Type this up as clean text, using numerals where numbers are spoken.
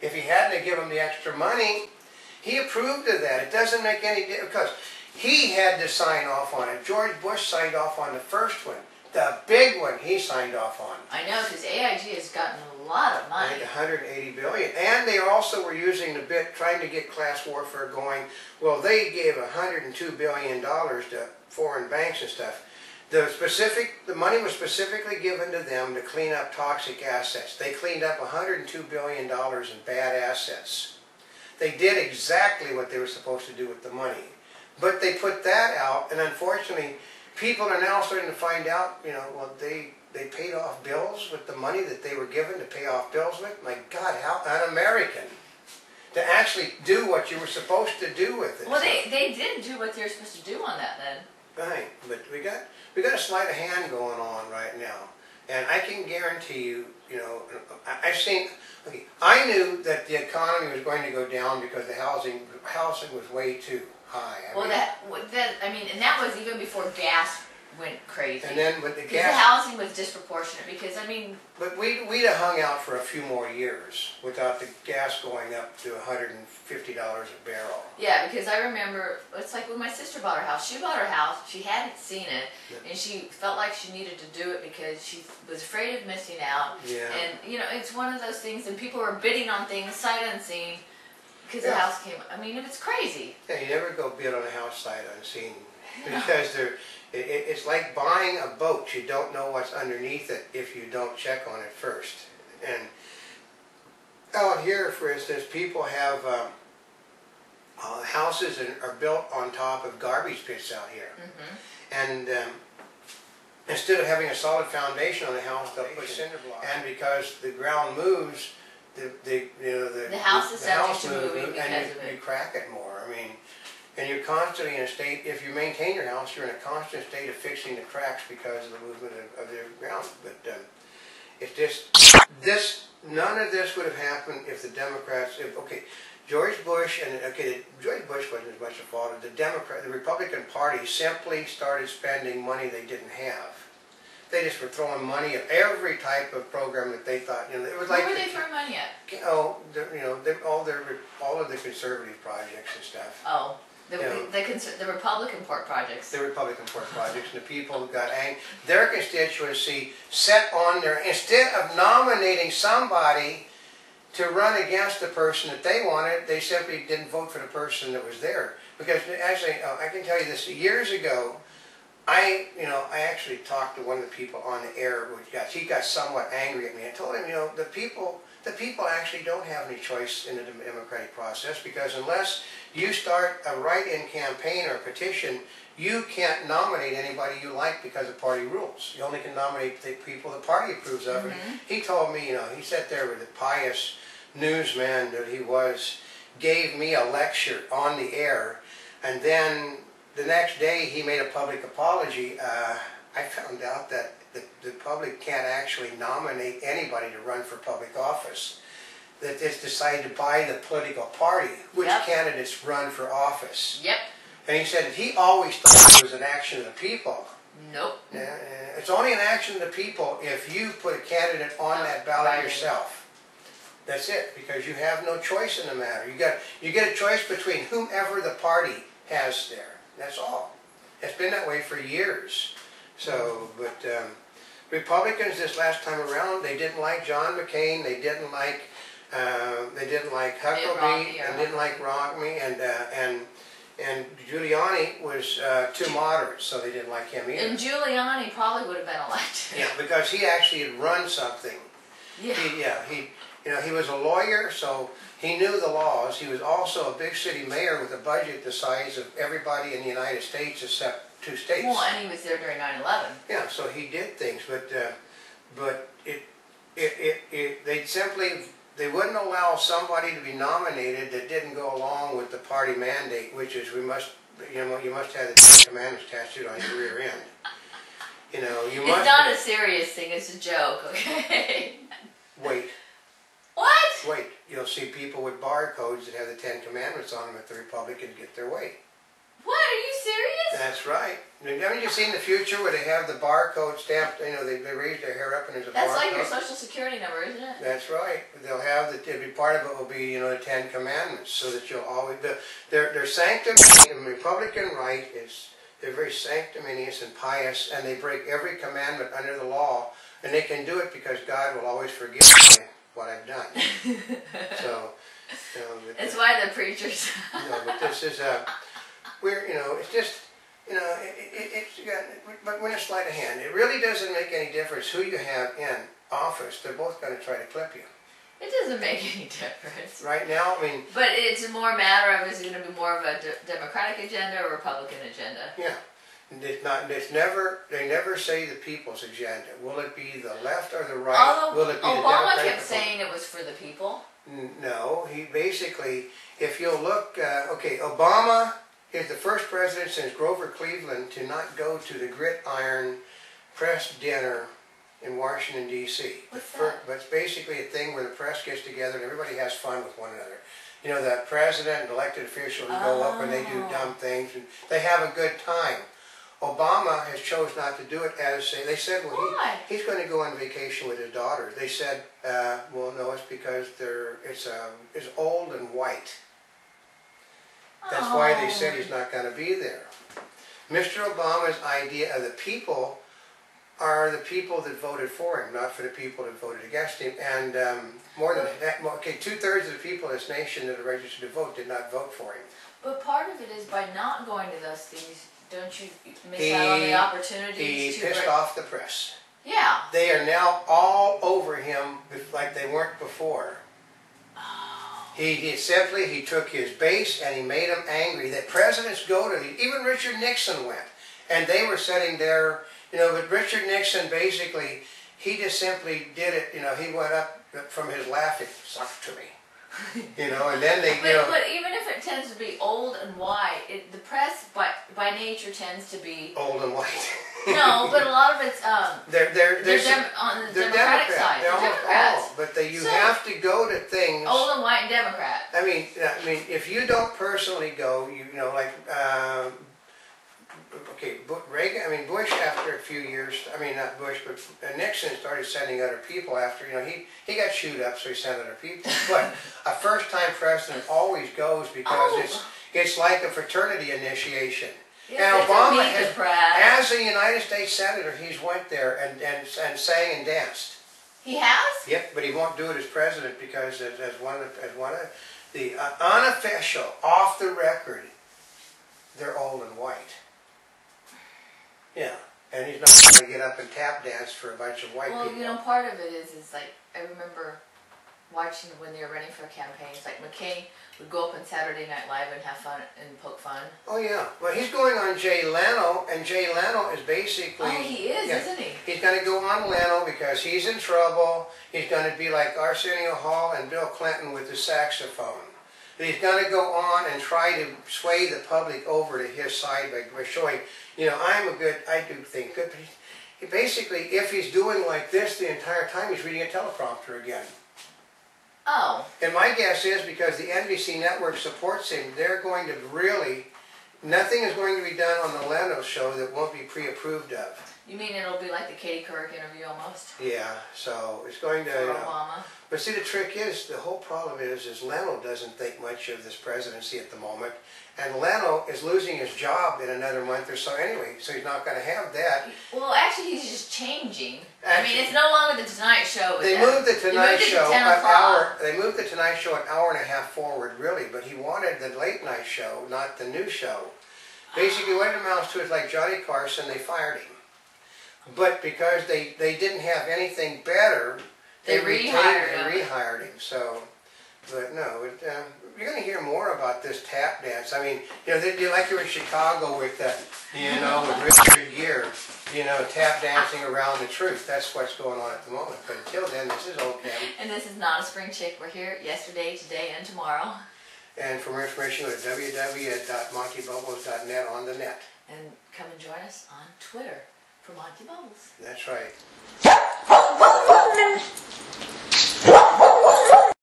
If he hadn't have given them the extra money, he approved of that. It doesn't make any difference because he had to sign off on it. George Bush signed off on the first one. The big one he signed off on. I know, because AIG has gotten a lot of money. Like $180 billion. And they also were using the bit, trying to get class warfare going. Well, they gave $102 billion to foreign banks and stuff. The money was specifically given to them to clean up toxic assets. They cleaned up $102 billion in bad assets. They did exactly what they were supposed to do with the money. But they put that out, and unfortunately, people are now starting to find out, you know, well, they paid off bills with the money that they were given to pay off bills with. My God, how un-American to actually do what you were supposed to do with it. Well, they did do what they were supposed to do on that then. Right, but we got a sleight of hand going on right now, and I can guarantee you, you know, I've seen. Okay, I knew that the economy was going to go down because the housing was way too high. I mean, and that was even before gas went crazy. And then with the gas, the housing was disproportionate because, I mean... But we'd have hung out for a few more years without the gas going up to $150 a barrel. Yeah, because I remember, it's like when my sister bought her house. She bought her house, she hadn't seen it, and she felt like she needed to do it because she was afraid of missing out. Yeah. And, you know, it's one of those things, and people were bidding on things sight unseen because the house came... I mean, it's crazy. Yeah, you never go bid on a house sight unseen because it's like buying a boat. You don't know what's underneath it if you don't check on it first. And out here, for instance, people have houses are built on top of garbage pits out here. And instead of having a solid foundation on the house, they'll put cinder blocks. And because the ground moves, the house is subject to moving because and of it. You crack it more. I mean, and you're constantly in a state, if you maintain your house, you're in a constant state of fixing the cracks because of the movement of the ground. But it's just, none of this would have happened if the Democrats, George Bush, George Bush wasn't as much a fault. The Republican Party simply started spending money they didn't have. They just were throwing money at every type of program that they thought, you know, it was like... Where were they throwing money at? Oh, you know, all of the conservative projects and stuff. Oh. The Republican port projects. The Republican port projects, and the people who got angry. Their constituency set on their, instead of nominating somebody to run against the person that they wanted, they simply didn't vote for the person that was there. Because actually, I can tell you this, years ago, I actually talked to one of the people on the air, he got somewhat angry at me. I told him, you know, the people actually don't have any choice in the democratic process because unless you start a write-in campaign or petition, you can't nominate anybody you like because of party rules. You only can nominate the people the party approves of. And he told me, you know, he sat there with the pious newsman that he was, gave me a lecture on the air, and then the next day he made a public apology. I found out that the public can't actually nominate anybody to run for public office. That it's decided to buy the political party which candidates run for office. Yep. And he said he always thought it was an action of the people. Nope. It's only an action of the people if you put a candidate on that ballot yourself. That's it, because you have no choice in the matter. You get a choice between whomever the party has there. That's all. It's been that way for years. So, but Republicans this last time around, they didn't like John McCain, they didn't like Huckabee, and didn't like Romney, and Giuliani was too moderate, so they didn't like him either. And Giuliani probably would have been elected. Yeah, because he actually had run something. Yeah. He was a lawyer, so he knew the laws. He was also a big city mayor with a budget the size of everybody in the United States except 2 states. Well, and he was there during 9/11. Yeah, so he did things, but they wouldn't allow somebody to be nominated that didn't go along with the party mandate, which is you must have the 10 Commandments tattooed on your rear end. You know, you must. It's not a serious thing; it's a joke. Okay. Wait. What? Wait, you'll see people with barcodes that have the 10 Commandments on them if the Republicans get their way. What? Are you serious? That's right. Haven't you seen the future where they have the barcode stamped? You know, they raise their hair up and there's a barcode. That's like your social security number, isn't it? That's right. They'll have part of it will be, you know, the 10 Commandments, so that you'll always. Their sanctimony, Republican right is they're very sanctimonious and pious, and they break every commandment under the law, and they can do it because God will always forgive me what I've done. So. It's why the preachers. But this is it's just, but when it's sleight of hand, it really doesn't make any difference who you have in office. They're both going to try to clip you. It doesn't make any difference. Right now, I mean. But it's more a matter of, is it going to be more of a Democratic agenda or Republican agenda? Yeah. They never say the people's agenda. Will it be the left or the right? Although Will it be Obama the Democratic? kept saying it was for the people. No, he basically, if you'll look, Obama is the first president since Grover Cleveland to not go to the Gridiron Press Dinner in Washington, D.C. What's that? But it's basically a thing where the press gets together and everybody has fun with one another. You know, the president and elected officials go up and they do dumb things and they have a good time. Obama has chose not to do it as they said, well, he's going to go on vacation with his daughter. They said, well, no, it's because it's old and white. That's why they said he's not going to be there. Mr. Obama's idea of the people are the people that voted for him, not for the people that voted against him. And more than that, 2/3 of the people in this nation that are registered to vote did not vote for him. But part of it is by not going to those things, don't you miss out on the opportunities He pissed off the press. Yeah. They are now all over him like they weren't before. He took his base and he made them angry. That presidents go to these. Even Richard Nixon went. And they were sitting there, but Richard Nixon basically, he just simply did it, he went up from his laughing, suck to me. And then they, But even if it tends to be old and white, the press by nature tends to be old and white. No, but a lot of it's they're on the Democratic side. They're almost all, but you have to go to things. Old and white and Democrat. I mean, if you don't personally go, Bush after a few years, not Bush, but Nixon started sending other people after, he got chewed up, so he sent other people. But a first-time president always goes because it's like a fraternity initiation. Yeah, and Obama, as a United States Senator, he's went there and sang and danced. He has? Yep, but he won't do it as president because as one of the unofficial, off the record, they're old and white. Yeah, and he's not going to get up and tap dance for a bunch of white people. Well, part of it is like, I remember watching when they were running for campaigns, like McCain would go up on Saturday Night Live and have fun and poke fun. Oh yeah, well he's going on Jay Leno, and Jay Leno is basically... Oh, he is, isn't he? He's going to go on Leno because he's in trouble. He's going to be like Arsenio Hall and Bill Clinton with the saxophone. He's going to go on and try to sway the public over to his side by showing, I do think good, but he basically, if he's doing like this the entire time, he's reading a teleprompter again. Oh. And my guess is because the NBC network supports him, they're going to really, nothing is going to be done on the Leno show that won't be pre-approved of. You mean it'll be like the Katie Couric interview almost? Yeah, so it's going to... For Obama. But see, the trick is, the whole problem is Leno doesn't think much of this presidency at the moment. And Leno is losing his job in another month or so anyway, so he's not going to have that. Well, actually, he's just changing. It's no longer the Tonight Show. They moved the Tonight Show an hour. They moved the Tonight Show an hour and a half forward, really. But he wanted the late night show, not the new show. Basically, what it amounts to is like Johnny Carson. They fired him, but because they didn't have anything better, they rehired him. So, but no, you're going to hear more about this tap dance. They like you're in Chicago with with Richard Gere, tap dancing around the truth. That's what's going on at the moment. But until then, this is Oldecam. And this is Notaspringchick. We're here yesterday, today, and tomorrow. And for more information, go to www.monkybubbles.net on the net. And come and join us on Twitter for Monkey Bubbles. That's right.